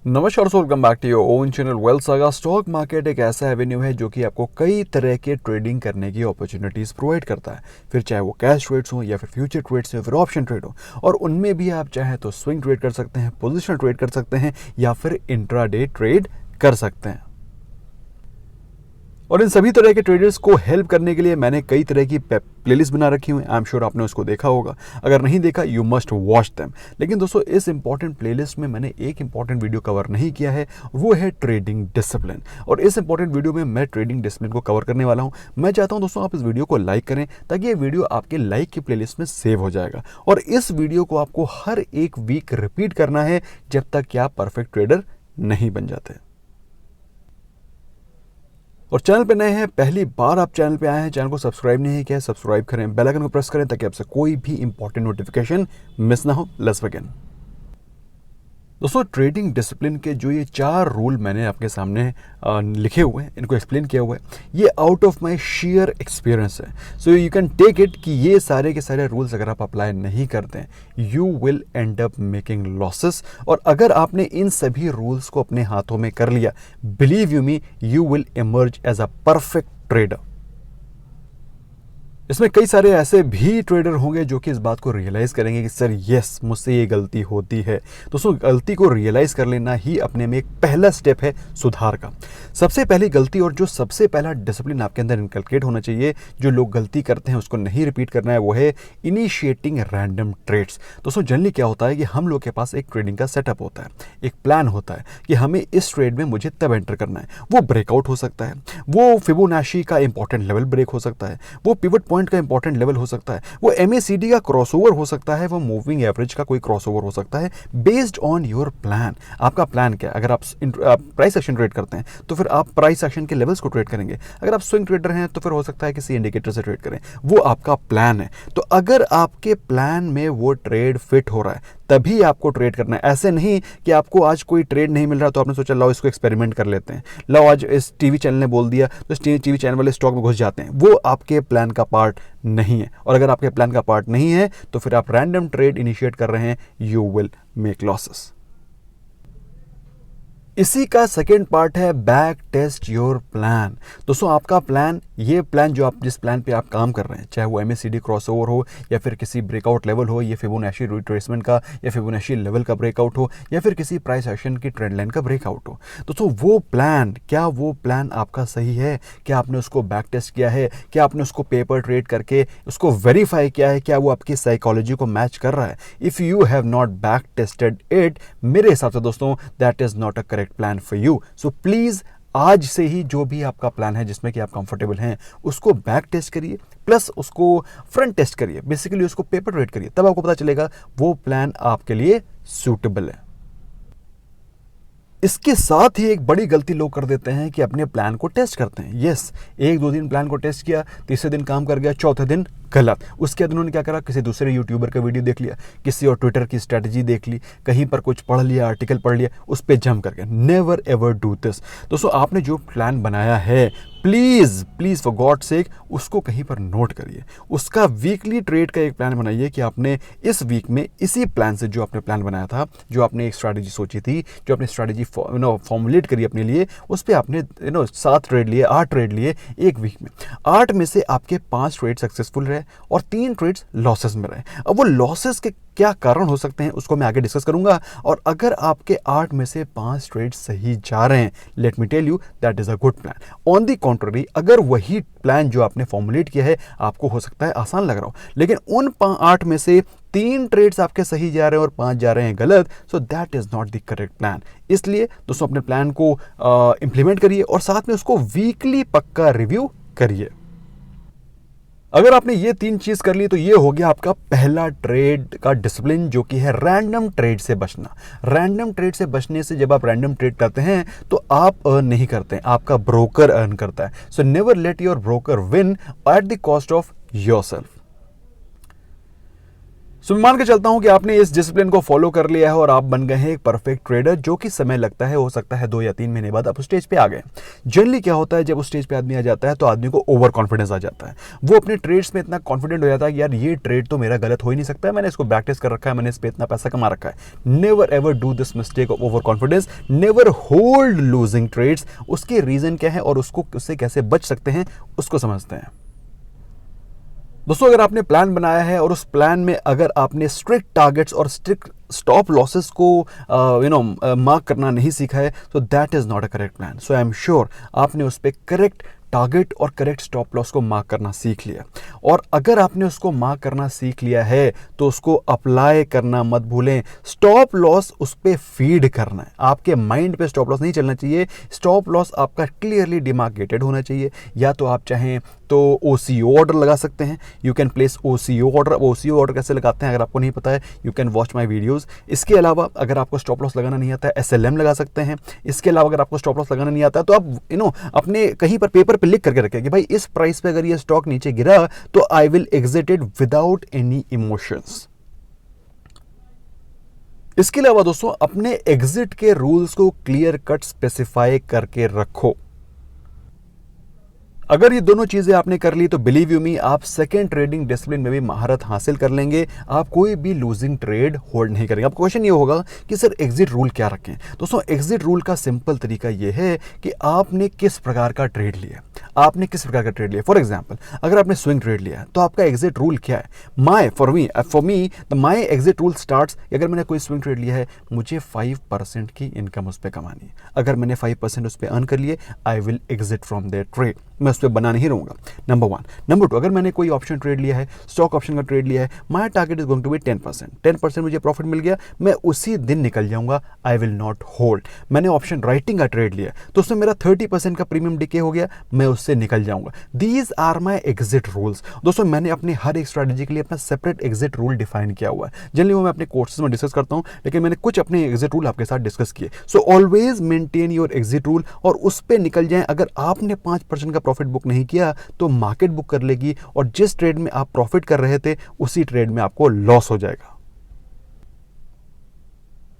नमस्कार दोस्तों, welcome back to your own channel wealth saga. Stock market एक ऐसा एवेन्यू है जो कि आपको कई तरह के ट्रेडिंग करने की अपॉर्चुनिटीज प्रोवाइड करता है। फिर चाहे वो कैश ट्रेड्स हो या फिर फ्यूचर ट्रेड्स हो, फिर ऑप्शन ट्रेड हो, और उनमें भी आप चाहे तो स्विंग ट्रेड कर सकते हैं, पोजिशनल ट्रेड कर सकते हैं या फिर इंट्राडे ट्रेड कर सकते हैं। और इन सभी तरह के ट्रेडर्स को हेल्प करने के लिए मैंने कई तरह की प्लेलिस्ट बना रखी हुई। आई एम श्योर आपने उसको देखा होगा। अगर नहीं देखा, यू मस्ट वॉच देम। लेकिन दोस्तों, इस इंपॉर्टेंट प्लेलिस्ट में मैंने एक इंपॉर्टेंट वीडियो कवर नहीं किया है, वो है ट्रेडिंग डिसिप्लिन। और इस इंपॉर्टेंट वीडियो में मैं ट्रेडिंग डिसिप्लिन को कवर करने वाला हूं। मैं चाहता हूं दोस्तों, आप इस वीडियो को लाइक करें ताकि ये वीडियो आपके लाइक की प्लेलिस्ट में सेव हो जाएगा। और इस वीडियो को आपको हर एक वीक रिपीट करना है जब तक कि आप परफेक्ट ट्रेडर नहीं बन जाते। और चैनल पे नए हैं, पहली बार आप चैनल पे आए हैं, चैनल को सब्सक्राइब नहीं किया है, सब्सक्राइब करें, बेल आइकन को प्रेस करें ताकि आपसे कोई भी इंपॉर्टेंट नोटिफिकेशन मिस ना हो। Let's begin. दोस्तों, ट्रेडिंग डिसिप्लिन के जो ये 4 रूल मैंने आपके सामने लिखे हुए हैं, इनको एक्सप्लेन किया हुआ है, ये out of my share experience है। So you can take it कि ये सारे के सारे रूल्स अगर आप अप्लाई नहीं करते हैं, you will and up making losses. और अगर आपने इन सभी रूल्स को अपने हाथों में कर लिया, believe you me, you will emerge as a perfect trader. इसमें कई सारे ऐसे भी ट्रेडर होंगे जो कि इस बात को रियलाइज करेंगे कि सर यस, मुझसे ये गलती होती है। दोस्तों, गलती को रियलाइज कर लेना ही अपने में एक पहला स्टेप है सुधार का। सबसे पहली गलती और जो सबसे पहला डिसिप्लिन आपके अंदर इनकलकेट होना चाहिए, जो लोग गलती करते हैं उसको नहीं रिपीट करना है, वो है इनिशिएटिंग रैंडम ट्रेड्स। दोस्तों, जनरली क्या होता है कि हम लोग के पास एक ट्रेडिंग का सेटअप होता है, एक प्लान होता है कि हमें इस ट्रेड में मुझे तब एंटर करना है। वो ब्रेकआउट हो सकता है, वो फिबोनाची का इंपॉर्टेंट लेवल ब्रेक हो सकता है, वो पिवट पॉइंट का इंपॉर्टेंट लेवल हो सकता है, वो MACD का क्रॉसओवर हो सकता है, वो मूविंग एवरेज का कोई क्रॉसओवर हो सकता है। बेस्ड ऑन योर प्लान, आपका प्लान क्या है? अगर आप प्राइस एक्शन ट्रेड करते हैं तो फिर आप प्राइस एक्शन के लेवल्स को ट्रेड करेंगे। अगर आप स्विंग ट्रेडर हैं तो फिर हो सकता है किसी इंडिकेटर से ट्रेड करें। वो आपका प्लान है। तो अगर आपके प्लान में वो ट्रेड फिट हो रहा है तभी आपको ट्रेड करना है। ऐसे नहीं कि आपको आज कोई ट्रेड नहीं मिल रहा तो आपने सोचा लाओ इसको एक्सपेरिमेंट कर लेते हैं, लाओ आज इस टीवी चैनल ने बोल दिया तो इस टीवी चैनल वाले स्टॉक में घुस जाते हैं। वो आपके प्लान का पार्ट नहीं है। और अगर आपके प्लान का पार्ट नहीं है तो फिर आप रैंडम ट्रेड इनिशिएट कर रहे हैं, यू विल मेक लॉसेस। इसी का सेकेंड पार्ट है बैक टेस्ट योर प्लान। दोस्तों, आपका प्लान, ये प्लान जो आप जिस प्लान पे आप काम कर रहे हैं, चाहे वो MACD क्रॉसओवर हो या फिर किसी ब्रेकआउट लेवल हो, या फिबोनाची रिट्रेसमेंट का या फिबोनाची लेवल का ब्रेकआउट हो, या फिर किसी प्राइस एक्शन की ट्रेंड लाइन का ब्रेकआउट हो, दोस्तों वो प्लान, क्या वो प्लान आपका सही है? क्या आपने उसको बैक टेस्ट किया है? क्या आपने उसको पेपर ट्रेड करके उसको वेरीफाई किया है? क्या वो आपकी साइकोलॉजी को मैच कर रहा है? If you have not back tested it, मेरे हिसाब से दोस्तों that is not a correct plan for you. So please आज से ही जो भी आपका प्लान है जिसमें कि आप कंफर्टेबल हैं, उसको बैक टेस्ट करिए, प्लस उसको फ्रंट टेस्ट करिए, बेसिकली उसको पेपर ट्रेड करिए। तब आपको पता चलेगा वो प्लान आपके लिए सूटेबल है। इसके साथ ही एक बड़ी गलती लोग कर देते हैं कि अपने प्लान को टेस्ट करते हैं। यस, 1-2 दिन प्लान को टेस्ट किया, तीसरे दिन काम कर गया, चौथे दिन गलत। उसके बाद उन्होंने क्या करा, किसी दूसरे यूट्यूबर का वीडियो देख लिया, किसी और ट्विटर की स्ट्रेटजी देख ली, कहीं पर कुछ पढ़ लिया, आर्टिकल पढ़ लिया, उस पर जंप कर गया। Never ever do this. दोस्तों, आपने जो प्लान बनाया है, please please for God sake उसको कहीं पर नोट करिए। उसका वीकली ट्रेड का एक प्लान बनाइए कि आपने इस वीक में इसी प्लान से, जो आपने प्लान बनाया था, जो आपने एक स्ट्रैटेजी सोची थी, जो आपने स्ट्रैटेजी फॉर्मुलेट करी अपने लिए, उस पर आपने 7 ट्रेड लिए, 8 ट्रेड लिए एक वीक में। 8 में से आपके 5 ट्रेड सक्सेसफुल रहे और 3 ट्रेड्स लॉसेस में रहे। अब वो लॉसेस के क्या कारण हो सकते हैं उसको मैं आगे डिस्कस करूंगा। और अगर आपके 8 में से 5 ट्रेड सही जा रहे हैं, let me tell you that is a good plan. On the contrary, अगर वही प्लान जो आपने फॉर्मुलेट किया है आपको हो सकता है आसान लग रहा हो, लेकिन उन 8 में से 3 ट्रेड्स आपके सही जा रहे हैं और 5 जा रहे हैं गलत, so that is not the correct plan. इसलिए दोस्तों, अपने प्लान को इंप्लीमेंट करिए और साथ में उसको वीकली पक्का रिव्यू करिए। अगर आपने ये 3 चीज कर ली तो ये हो गया आपका पहला ट्रेड का डिसिप्लिन, जो कि है रैंडम ट्रेड से बचना। रैंडम ट्रेड से बचने से, जब आप रैंडम ट्रेड करते हैं तो आप अर्न नहीं करते हैं, आपका ब्रोकर अर्न करता है। So never let your broker win at the cost of yourself. So मैं मान के चलता हूं कि आपने इस डिसिप्लिन को फॉलो कर लिया है और आप बन गए हैं एक परफेक्ट ट्रेडर, जो कि समय लगता है, हो सकता है 2 या 3 महीने बाद आप उस स्टेज पे आ गए। जनरली क्या होता है, जब उस स्टेज पे आदमी आ जाता है तो आदमी को ओवर कॉन्फिडेंस आ जाता है। वो अपने ट्रेड्स में इतना कॉन्फिडेंट हो जाता है कि यार ये ट्रेड तो मेरा गलत हो ही नहीं सकता है, मैंने इसको प्रैक्टिस कर रखा है, मैंने इस पे इतना पैसा कमा रखा है। Never ever do this mistake of over confidence, never hold losing trades. उसके रीजन क्या है और उससे कैसे बच सकते हैं उसको समझते हैं। दोस्तों, अगर आपने प्लान बनाया है और उस प्लान में अगर आपने स्ट्रिक्ट टारगेट्स और स्ट्रिक्ट स्टॉप लॉसेस को मार्क करना नहीं सीखा है, तो that is not a correct plan. So I am sure आपने उस पर करेक्ट टारगेट और करेक्ट स्टॉप लॉस को मार्क करना सीख लिया। और अगर आपने उसको मार्क करना सीख लिया है तो उसको अप्लाई करना मत भूलें। स्टॉप लॉस उस पर फीड करना है, आपके माइंड पे स्टॉप लॉस नहीं चलना चाहिए। स्टॉप लॉस आपका क्लियरली डिमार्केटेड होना चाहिए। या तो आप चाहें तो OCO ऑर्डर लगा सकते हैं, you can place OCO order. OCO order कैसे लगाते हैं अगर आपको नहीं पता है, you can watch my videos. इसके अलावा अगर आपको स्टॉप लॉस लगाना नहीं आता है, SLM लगा सकते हैं। इसके अलावा अगर आपको स्टॉप लॉस लगाना नहीं आता है तो आप अपने कहीं पर पेपर पे लिख करके रखें कि भाई इस प्राइस पे अगर ये स्टॉक नीचे गिरा तो I will exit it without any emotions. इसके अलावा दोस्तों, अपने एग्जिट के रूल्स को क्लियर कट स्पेसिफाई करके रखो। अगर ये दोनों चीजें आपने कर ली तो बिलीव यू मी, आप सेकंड ट्रेडिंग डिसिप्लिन में भी महारत हासिल कर लेंगे। आप कोई भी लूजिंग ट्रेड होल्ड नहीं करेंगे। अब क्वेश्चन ये होगा कि सर एग्जिट रूल क्या रखें। दोस्तों, एग्जिट रूल का सिंपल तरीका ये है कि आपने किस प्रकार का ट्रेड लिया, आपने किस प्रकार का ट्रेड लिया। फॉर एग्जाम्पल, अगर आपने स्विंग ट्रेड लिया है तो आपका एग्जिट रूल क्या है। For me the my exit rule starts, अगर मैंने कोई स्विंग ट्रेड लिया है, मुझे 5% की इनकम उस पर कमानी है। अगर मैंने 5% उस पर अर्न कर लिए, I will exit from that trade. मैं उस पर बना नहीं रहूंगा, नंबर 1। नंबर 2, अगर मैंने कोई ऑप्शन ट्रेड लिया है, स्टॉक ऑप्शन का ट्रेड लिया है, my target is going to be 10%। 10% मुझे प्रॉफिट मिल गया, मैं उसी दिन निकल जाऊंगा, आई विल नॉट होल्ड। मैंने ऑप्शन राइटिंग का ट्रेड लिया तो उसमें मेरा 30% का प्रीमियम डिके हो गया, मैं उससे निकल जाऊंगा। These are my exit rules. दोस्तों, मैंने अपने हर एक स्ट्रैटेजी के लिए अपना सेपरेट एग्जिट रूल डिफाइन किया हुआ है। जनरली वो मैं अपने कोर्सेज में डिस्कस करता हूं, लेकिन मैंने कुछ अपने एग्जिट रूल आपके साथ डिस्कस किए। So always maintain your exit rule और उस पर निकल जाएं। अगर आपने 5% का प्रॉफिट बुक नहीं किया तो मार्केट बुक कर लेगी और जिस ट्रेड में आप प्रॉफिट कर रहे थे उसी ट्रेड में आपको लॉस हो जाएगा।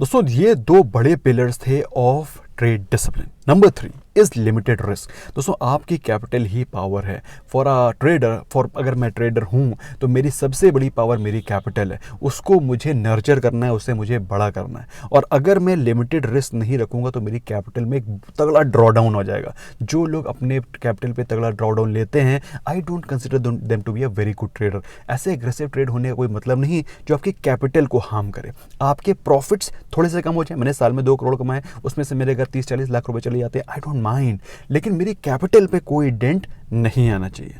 दोस्तों, ये 2 बड़े पिलर्स थे of trade discipline. Number 3 is limited risk. दोस्तों, आपकी कैपिटल ही पावर है फॉर अ ट्रेडर। अगर मैं ट्रेडर हूं तो मेरी सबसे बड़ी पावर मेरी कैपिटल है, उसको मुझे नर्चर करना है, उसे मुझे बड़ा करना है। और अगर मैं लिमिटेड रिस्क नहीं रखूंगा तो मेरी कैपिटल में एक तगड़ा ड्रॉडाउन हो जाएगा। जो लोग अपने कैपिटल पे तगड़ा ड्रॉडाउन लेते हैं, I don't consider them to be a very good trader. ऐसे एग्रेसिव ट्रेड होने का कोई मतलब नहीं जो आपकी कैपिटल को हार्म करे। आपके प्रॉफिट्स थोड़े से कम हो जाए, मैंने साल में 2 करोड़ कमाए, उसमें से मेरे अगर 30-40 लाख रुपए चले जाते हैं, आई डोंट माइंड, लेकिन मेरी कैपिटल पे कोई डेंट नहीं आना चाहिए।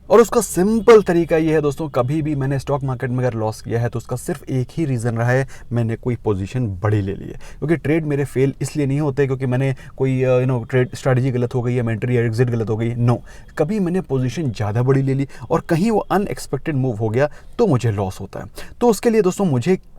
और उसका सिंपल तरीका ये है दोस्तों, कभी भी मैंने स्टॉक मार्केट में अगर लॉस किया है तो उसका सिर्फ एक ही रीज़न रहा है, मैंने कोई पोजीशन बड़ी ले ली है। क्योंकि ट्रेड मेरे फेल इसलिए नहीं होते क्योंकि मैंने कोई ट्रेड स्ट्रैटेजी गलत हो गई है, एंट्री या एग्जिट गलत हो गई, नो। कभी मैंने पोजीशन ज़्यादा बड़ी ले ली और कहीं वो अनएक्सपेक्टेड मूव हो गया तो मुझे लॉस होता है। तो उसके लिए दोस्तों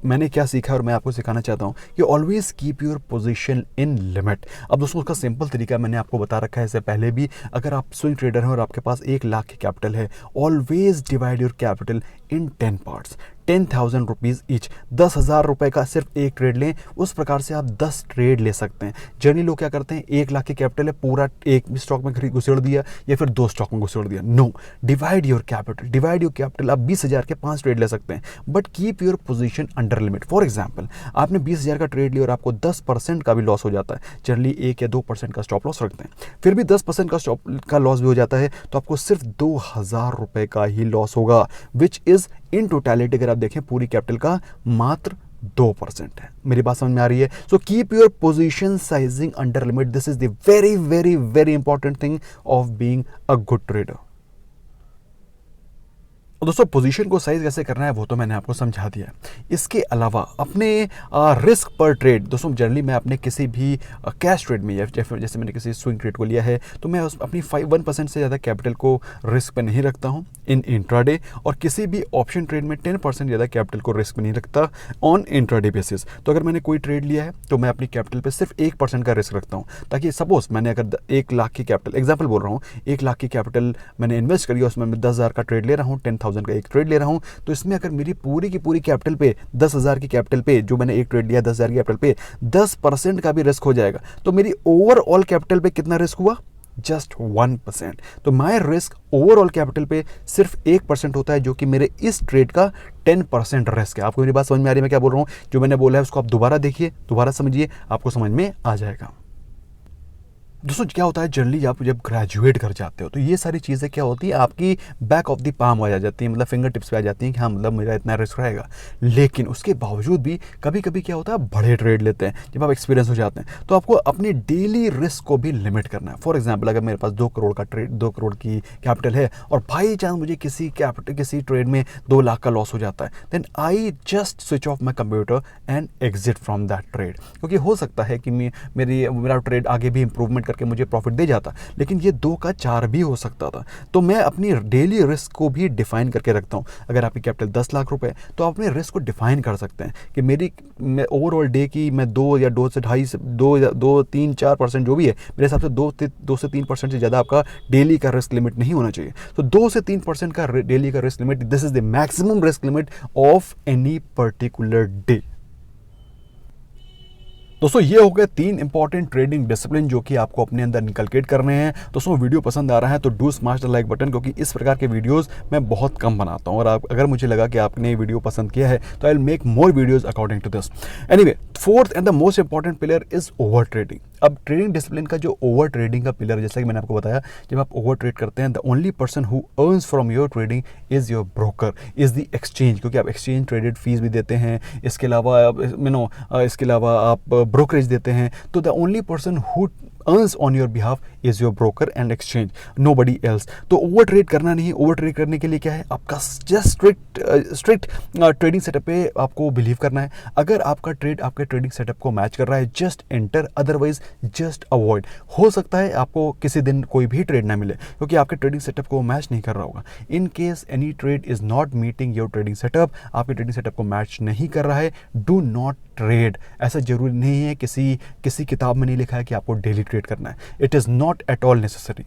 मैंने क्या सीखा और मैं आपको सिखाना चाहता हूँ कि always keep your position in limit. अब दोस्तों, उसका सिंपल तरीका मैंने आपको बता रखा है इससे पहले भी। अगर आप स्विंग ट्रेडर हैं और आपके पास 1 लाख की कैपिटल है, always divide your capital in 10 parts, 10,000 rupees each. 10,000 रुपये का सिर्फ एक ट्रेड लें, उस प्रकार से आप 10 ट्रेड ले सकते हैं। जनरली लोग क्या करते हैं, 1 लाख की कैपिटल है, पूरा एक स्टॉक में घुसेड़ दिया या फिर 2 स्टॉक में घुसेड़ दिया। No, divide your capital. आप 20,000 के 5 ट्रेड ले सकते हैं, but keep your position under limit. For example, आपने 20,000 का ट्रेड लिया और आपको 10% का भी लॉस हो जाता है, जनरली 1 या 2% का स्टॉप लॉस रखते हैं, फिर भी 10% का लॉस भी हो जाता है तो आपको सिर्फ 2,000 रुपये का ही लॉस होगा, विच इज इन टोटलिटी अगर आप देखें पूरी कैपिटल का मात्र 2% है। मेरी बात समझ में आ रही है? So keep your position sizing under limit. This is the very very very important thing of being a good trader. दोस्तों, पोजीशन को साइज कैसे करना है वो तो मैंने आपको समझा दिया है। इसके अलावा अपने रिस्क पर ट्रेड, दोस्तों जनरली मैं अपने किसी भी कैश ट्रेड में या जैसे मैंने किसी स्विंग ट्रेड को लिया है तो मैं अपनी 1% से ज़्यादा कैपिटल को रिस्क पे नहीं रखता हूँ। इन इंट्राडे, और किसी भी ऑप्शन ट्रेड में 10% ज़्यादा कैपिटल को रिस्क में नहीं रखता ऑन इंट्राडे बेसिस। तो अगर मैंने कोई ट्रेड लिया है तो मैं अपनी कैपिटल पे सिर्फ 1% का रिस्क रखता हूँ, ताकि सपोज मैंने अगर 1 लाख की कैपिटल, एग्जांपल बोल रहा हूँ, 1 लाख की कैपिटल मैंने इन्वेस्ट करी, उसमें मैं 10,000 का ट्रेड ले रहा हूँ, 10,000 का एक ट्रेड ले रहा हूँ, तो इसमें अगर मेरी पूरी की पूरी कैपिटल पे 10,000 की कैपिटल पे जो मैंने एक ट्रेड लिया 10,000 की कैपिटल पे 10% का भी रिस्क हो जाएगा, तो मेरी ओवरऑल कैपिटल पे कितना रिस्क हुआ? जस्ट 1%। तो माई रिस्क ओवरऑल कैपिटल पे सिर्फ 1% होता है, जो कि मेरे इस ट्रेड का 10% रिस्क है। आपको मेरी बात समझ में आ रही है मैं क्या बोल रहा हूँ? जो मैंने बोला है उसको आप दोबारा देखिए, दोबारा समझिए, आपको समझ में आ जाएगा। दोस्तों क्या होता है, जनरली आप जब ग्रेजुएट कर जाते हो तो ये सारी चीज़ें क्या होती है, आपकी बैक ऑफ द पाम आ जाती है, मतलब फिंगर टिप्स पे आ जाती हैं कि हाँ मतलब मेरा इतना रिस्क रहेगा। लेकिन उसके बावजूद भी कभी कभी क्या होता है, बड़े ट्रेड लेते हैं, जब आप एक्सपीरियंस हो जाते हैं तो आपको अपने डेली रिस्क को भी लिमिट करना है। फॉर एग्जाम्पल, अगर मेरे पास 2 करोड़ का ट्रेड, 2 करोड़ की कैपिटल है और बाई चांस मुझे किसी ट्रेड में 2 लाख का लॉस हो जाता है, then I just switch off my computer and exit from that trade. क्योंकि हो सकता है कि मेरा ट्रेड आगे भी इंप्रूवमेंट करके मुझे प्रॉफिट दे जाता, लेकिन ये 2 का 4 भी हो सकता था। तो मैं अपनी डेली रिस्क को भी डिफाइन करके रखता हूँ। अगर आपकी कैपिटल 10 लाख रुपए तो आप अपने रिस्क को डिफाइन कर सकते हैं कि मैं ओवरऑल डे की मैं 2 या 2 से 2.5 2 3 4% जो भी है, मेरे हिसाब से 2 से 3% से ज़्यादा आपका डेली का रिस्क लिमिट नहीं होना चाहिए। तो 2 से 3% का डेली का risk limit, this is the maximum risk limit of any particular day. दोस्तों ये हो गए 3 इंपॉर्टेंट ट्रेडिंग डिसिप्लिन जो कि आपको अपने अंदर निकलकेट करने हैं। दोस्तों वीडियो पसंद आ रहा है तो do smash the like button, क्योंकि इस प्रकार के वीडियोस मैं बहुत कम बनाता हूं, और अगर मुझे लगा कि आपने वीडियो पसंद किया है तो I will make more videos according to this. Anyway, 4th and the most important pillar is over trading. अब ट्रेडिंग डिसिप्लिन का जो ओवर ट्रेडिंग का पिलर, जैसा कि मैंने आपको बताया, जब आप ओवर ट्रेड करते हैं the only person who earns from your trading is your broker, is the exchange, क्योंकि आप एक्सचेंज ट्रेडेड फीस भी देते हैं, इसके अलावा आप ब्रोकरेज देते हैं। तो the only person who earns on your behalf is your broker and exchange, nobody else। तो ओवर ट्रेड करना नहीं है। ओवर ट्रेड करने के लिए क्या है, आपका जस्ट स्ट्रिक्ट ट्रेडिंग सेटअप पे आपको बिलीव करना है। अगर आपका ट्रेड आपके ट्रेडिंग सेटअप को मैच कर रहा है, just enter, otherwise just avoid. हो सकता है आपको किसी दिन कोई भी ट्रेड ना मिले क्योंकि आपके ट्रेडिंग सेटअप को मैच नहीं कर रहा होगा। In case any trade is not meeting your trading setup, आपके ट्रेडिंग सेटअप को मैच नहीं कर रहा है, डू नॉट ट्रेड। ऐसा जरूरी नहीं है, किसी किताब में नहीं लिखा है कि आपको डेली ट्रेड करना है। It is not at all necessary.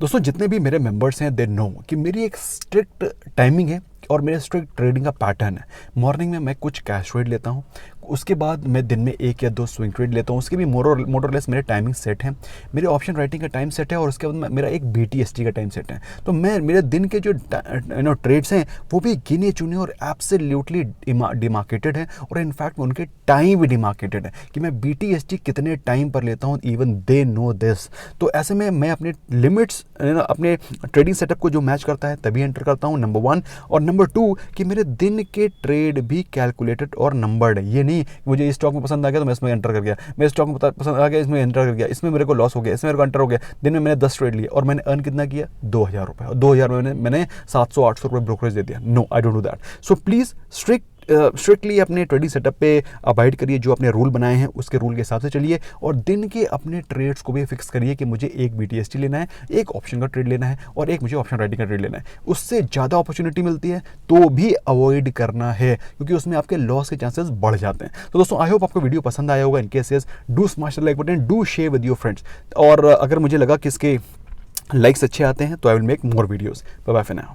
दोस्तों जितने भी मेरे मेंबर्स हैं दे नो कि मेरी एक स्ट्रिक्ट टाइमिंग है और मेरे स्ट्रिक्ट ट्रेडिंग का पैटर्न है। मॉर्निंग में मैं कुछ कैश ट्रेड लेता हूँ, उसके बाद मैं दिन में 1 या 2 स्विंग ट्रेड लेता हूँ। उसके भी मोरलेस मेरे टाइमिंग सेट है, मेरे ऑप्शन राइटिंग का टाइम सेट है, और उसके बाद मेरा एक BTST का टाइम सेट है। तो मेरे दिन के जो ट्रेड्स हैं वो भी गिने चुने और एब्सोल्युटली डिमार्केटेड है, और इनफैक्ट उनके टाइम भी डिमार्केटेड है कि मैं BTST कितने टाइम पर लेता हूँ, इवन दे नो दिस। तो ऐसे में मैं अपने लिमिट्स अपने ट्रेडिंग सेटअप को जो मैच करता है तभी एंटर करता हूँ, नंबर 1। और नंबर 2 कि मेरे दिन के ट्रेड भी कैलकुलेटेड और नंबर्ड है। ये नहीं मुझे इस स्टॉक में पसंद आ गया तो मैं इसमें एंटर कर गया, मेरे स्टॉक में पसंद आ गया इसमें एंटर कर गया, इसमें मेरे को लॉस हो गया, इसमें मेरे को एंटर हो गया। दिन में मैंने 10 ट्रेड लिए और मैंने अर्न कितना किया, 2,000 रुपये, और 2,000 में मैंने 700-800 रुपये ब्रोकरेज दे दिया। No, I don't do that. So please strictly अपने ट्रेडिंग सेटअप पे अबाइड करिए, जो अपने रूल बनाए हैं उसके रूल के हिसाब से चलिए, और दिन के अपने ट्रेड्स को भी फिक्स करिए कि मुझे एक BTST लेना है, एक ऑप्शन का ट्रेड लेना है, और एक मुझे ऑप्शन राइटिंग का ट्रेड लेना है। उससे ज़्यादा अपॉर्चुनिटी मिलती है तो भी अवॉइड करना है, क्योंकि उसमें आपके लॉस के चांसेस बढ़ जाते हैं। तो दोस्तों आई होप आपको वीडियो पसंद आया होगा। In case do smash the like button, do share with your friends, और अगर मुझे लगा कि इसके लाइक्स अच्छे आते हैं तो I will make more videos. Bye bye for now.